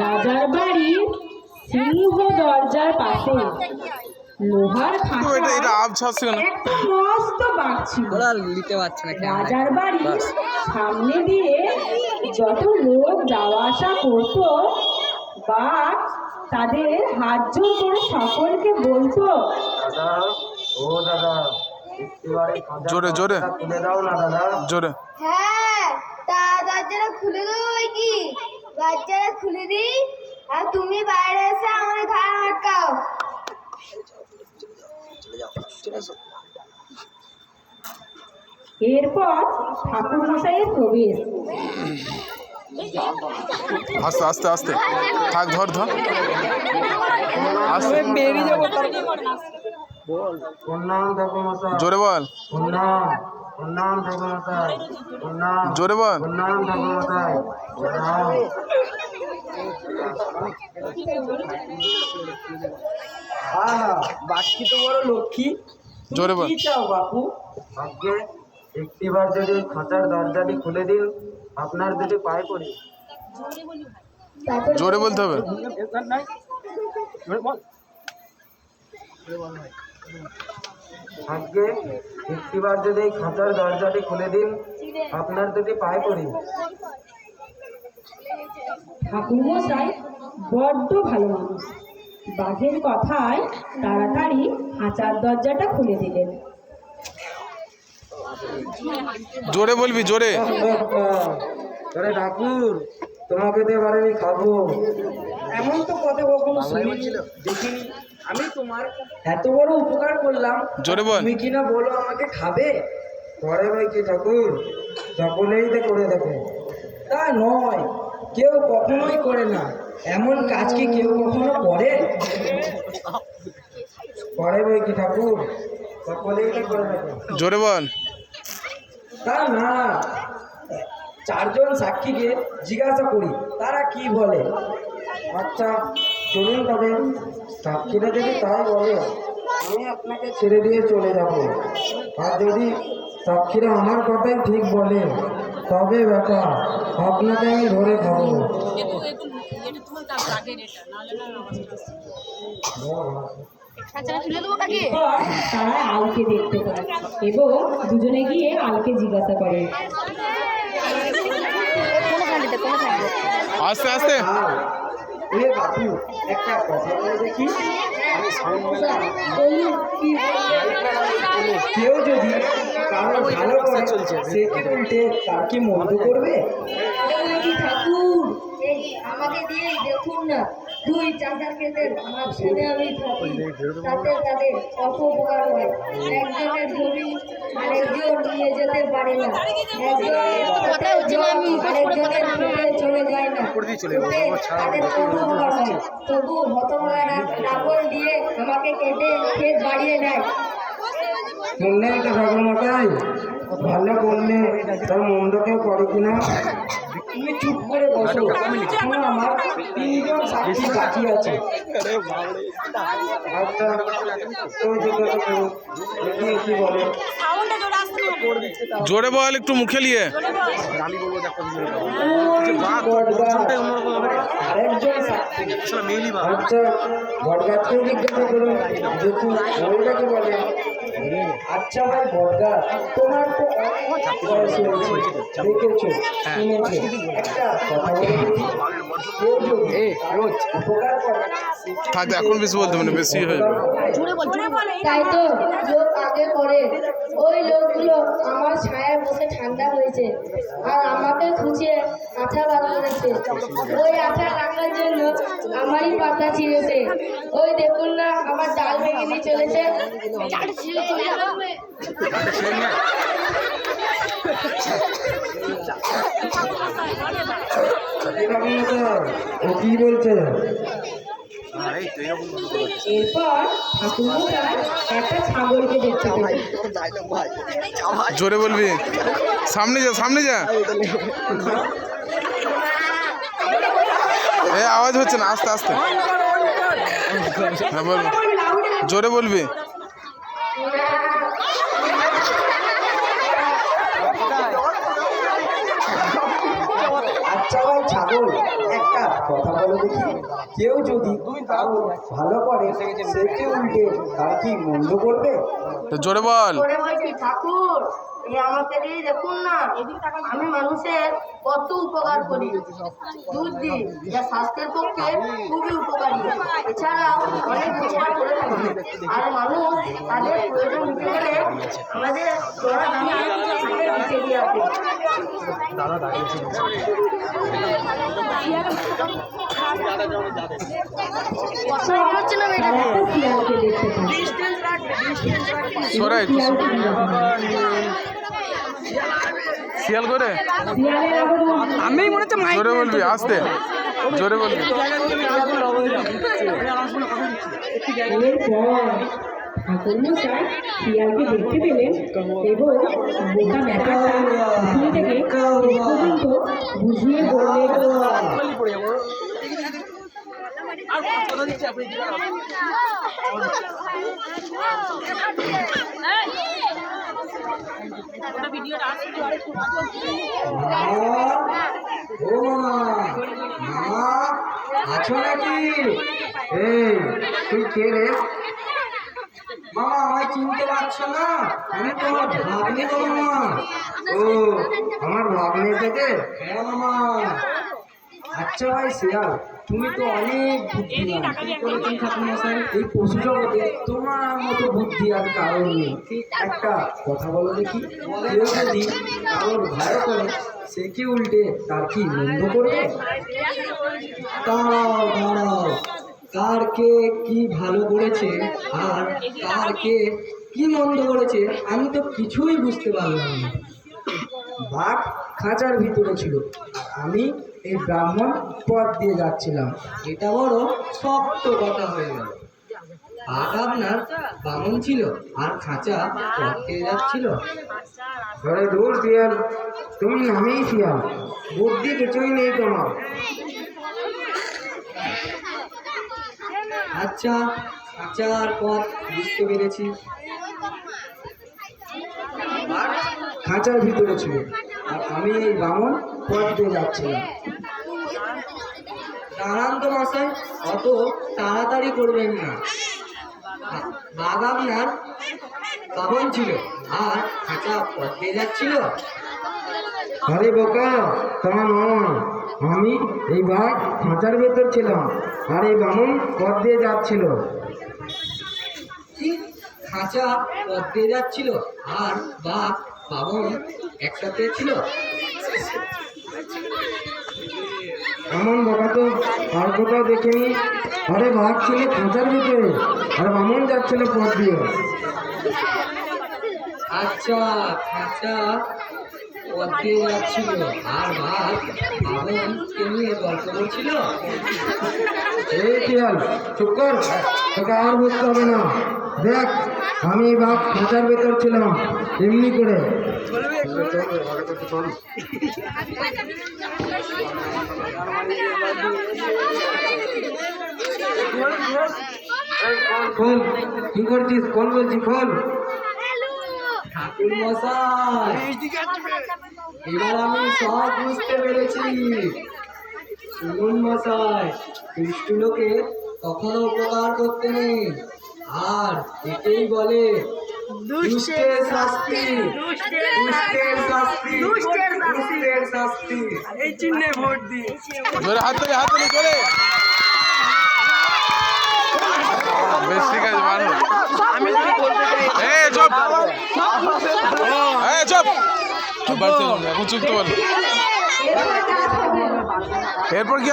রাজার বাড়ির সিংহ দরজার পাশে লোহার একটা মস্ত বাঘ ছিল। রাজার বাড়ির সামনে দিয়ে যত লোক যাওয়া আসা করতো বাঘ তাদের হাত জোর করে সকলকে বলতো, জোরে জোরে খুলে দাও না দাদা। জোরে। হ্যাঁ, তা দরজাটা খুলে দেবো কি? দরজাটা খুলে দিই আর তুমি বাইরে এসে আমার ঘাড় আটকাও। এরপর ঠাকুর মশাইয়ের প্রবেশ। আস্তে আস্তে আস্তে থাক, ধর ধর আস্তে, জোরে বল, জোরে বল। বাকি তো বড় লক্ষ্মী, জোরে বল। কি চাও বাপু? আজকে একটিবার যদি খাঁচার দরজাটি খুলে দিন, আপনার যদি পায়ে পড়ি। জোরে বলতে হবে। আজকে একটিবার যদি খাঁচার দরজাটি খুলে দিন, আপনার দুটি পায়ে পড়ি। ঠাকুর মশাই বড্ড ভালো মানুষ। বাঘের কথায় তাড়াতাড়ি খাঁচার দরজাটা খুলে দিলেন। জোরে বলবি, জোরে। আরে ঠাকুর, তোমাকে তো এবার আমি খাবো। এমন তো কথা কখনো শুনিনি, দেখিনি। আমি তোমার এত বড় উপকার করলাম, জোরে বল। তুমি কিনা বলো আমাকে খাবে? করে ভাই কি ঠাকুর, সকলেই তো করে দেখো। তা নয়, কেউ কখনোই করে না। এমন কাজ কি কেউ কখনো করে? করে ভাই কি ঠাকুর, সকলেই তো করে দেখো। জোরে বল। তা না, চারজন সাক্ষীকে জিজ্ঞাসা করি তারা কি বলে। আচ্ছা চলুন তবে, সাক্ষীরা যদি তাই বলে আমি আপনাকে ছেড়ে দিয়ে চলে যাব। আর যদি সাক্ষীরা আমার কথাই ঠিক বলে তবে ব্যাপার আপনাকে আমি ধরে খাবো। এরপর তারা আলকে দেখতে পায় এবং দুজনে গিয়ে আলকে জিজ্ঞাসা করে। আস্তে আস্তে। এ বাবু, একটা কথা বলে দেখি। কেউ যদি কারো ভালো করে সে কি উল্টে তার কি মন্দ করবে? ঠাকুর, আমাকে দিয়ে দেখুন না, দুই চাচার ক্ষেত্রে মাঝখানে আমি থাকি, তাতে তাদের কত উপকার হয়। একজনের জমি আরেকজন নিয়ে যেতে পারে না, আরেকজনের ফেলে চলে যায় না, তাদের কত উপকার হয়। তবু হতভাগারা লাবল দিয়ে আমাকে কেটে ক্ষেত বাড়িয়ে নেয়। শুনলেন তো ঠাকুর মশাই, ভালো করলে তার মন্দ কেউ করে কিনা? তুমি চুপ করে বসো, এখন আমার তিনজন সাক্ষী বাকি আছে। আচ্ছা তো জিজ্ঞাসা করুন, দেখি কি বলে। জোরে বল, একটু মুখে নিয়ে। আরেকজন সাক্ষী। আচ্ছা বটগাছকেও জিজ্ঞাসা করুন, দেখুন ওইটা কি বলে। আচ্ছা ভাই বটগাছ, তোমার তো অনেক বয়স হয়েছে, দেখেছো শুনেছো, একটা কথা বলে দেখি। কেউ যদি রোজ উপকার করে, থাক, এখন বেশি বলতে হবে না, বেশি হয়ে যাবে। তাই তো লোক আগে করে, ওই লোকগুলো আমার ছায়ায় বসে ঠান্ডা হয়েছে আর আমাকে খুঁচিয়ে আঠা বার করেছে। ওই আঠা রাখার জন্য আমারই পাতা ছিঁড়েছে। ওই দেখুন না, আমার ডাল ভেঙে নিয়ে চলেছে। ও কি বলছে? এরপর ঠাকুর মশাই একটা ছাগলকে দেখতে পেলেন। জোরে বলবি, সামনে যা, সামনে যা। এ আওয়াজ হচ্ছে না, আস্তে আস্তে। হ্যাঁ বল, জোরে বলবি। আচ্ছা ভাই ছাগল, একটা কথা বলো দেখি, কেউ যদি কারো ভালো করে সে কি উল্টে তার কি মন্দ করবে? তো জোরে বল। করে বলছি ঠাকুর, এই আমাকে দিয়ে দেখুন না, আমি মানুষের কত উপকার করি। দুধ দিই, যা স্বাস্থ্যের পক্ষে খুবই উপকারী। এছাড়াও অনেক উপকার করে থাকি। আর মানুষ তাদের প্রয়োজন মিটে গেলে আমাদের জোড়া দামে হাতে দিতে দিয়ে আসে। কথা হচ্ছে না তারা একটা শিয়ালকে দেখতে পায়। সরাই শিয়ালকে জিজ্ঞাসা করে, শিয়াল করে শিয়ালের আগমন আমি মনে হচ্ছে মাইক জোরে বলবি, আসতে জোরে বলবি। এরপর ঠাকুরমশাই শিয়ালকে দেখতে পেলেন এবং বোকা ব্যাপারটা প্রথম থেকে শেষ পর্যন্ত বুঝিয়ে বললেন। ও মামা, আছো নাকি? এই তুই কে রে? মামা আমায় চিনতে পারছো না? আমি তোমার ভাগ্নে গো মামা। ও আমার ভাগ্নে থেকে? হ্যাঁ মামা। আচ্ছা ভাই শিয়াল, তুমি তো অনেক বুদ্ধিমান। কি করেছেন ঠাকুরমশাই? এই পশু জগতে তোমার মতো বুদ্ধি আর কারণ নেই। একটা কথা বলো দেখি, কেউ যদি কারোর ভয় করে সে কি উল্টে তার কি মন্দ করবে? দাঁড়াও দাঁড়াও, কার কে কি ভালো করেছে আর কার কে কি মন্দ করেছে আমি তো কিছুই বুঝতে পারলাম না। বাঘ খাঁচার ভিতরে ছিল আর আমি এই ব্রাহ্মণ পথ দিয়ে যাচ্ছিলাম। এটা বড় শক্ত কথা হয়ে গেল। বাঘ আপনার বামন ছিল আর খাঁচা পথ দিয়ে যাচ্ছিল। আরে দূর শিয়াল, তুমি নামেই শিয়াল, বুদ্ধি কিছুই নেই তোমার। আচ্ছা খাঁচার পথ বুঝতে পেরেছি। খাঁচার ভিতরে ছিল আর আমি এই বামন পথ দিয়ে যাচ্ছিলাম। দাঁড়ান তো মশাই, অত তাড়াতাড়ি করবেন না। বাঘ আপনার বামন ছিল আর খাঁচা পথ দিয়ে যাচ্ছিল। আরে বোকা, তা নয়, আমি এই বাঘ খাঁচার ভেতর ছিলাম আর এই বামন পথ দিয়ে যাচ্ছিল। খাঁচা পথ দিয়ে যাচ্ছিল আর বাঘ বামন একসাথে ছিল? এমন বোকা তো আর কোথাও দেখিনি। আরে বাঘ ছিল খাঁচার ভিতরে আর বামন যাচ্ছিল পথ দিয়ে। আচ্ছা খাঁচা পথ দিয়ে যাচ্ছিল আর বাঘ বামনকে নিয়ে গল্প করছিল। এই শিয়াল চুপ কর, তোকে আর বুঝতে হবে না। দেখ আমি বাঘ খাঁচার ভেতর ছিলাম এমনি করে। খোল, কি করছিস? খোল বলছি, খোল। ঠাকুর মশাই, এবার আমি সব বুঝতে পেরেছি। শুনুন মশাই, দুষ্ট লোকে কখনো উপকার করতে নেই, আর একেই বলে দুষ্টের শাস্তি। দুষ্টের শাস্তি, দুষ্টের শাস্তি। এই চিহ্নে ভোট দিই। জোরে হাত তুলে জোরে। বেশ ঠিক আছে, মানো। আমি যদি বলতে চাই এই চুপ, এই চুপ, চুপ বাড়ছে এখন চুপ তো বল। এরপর কি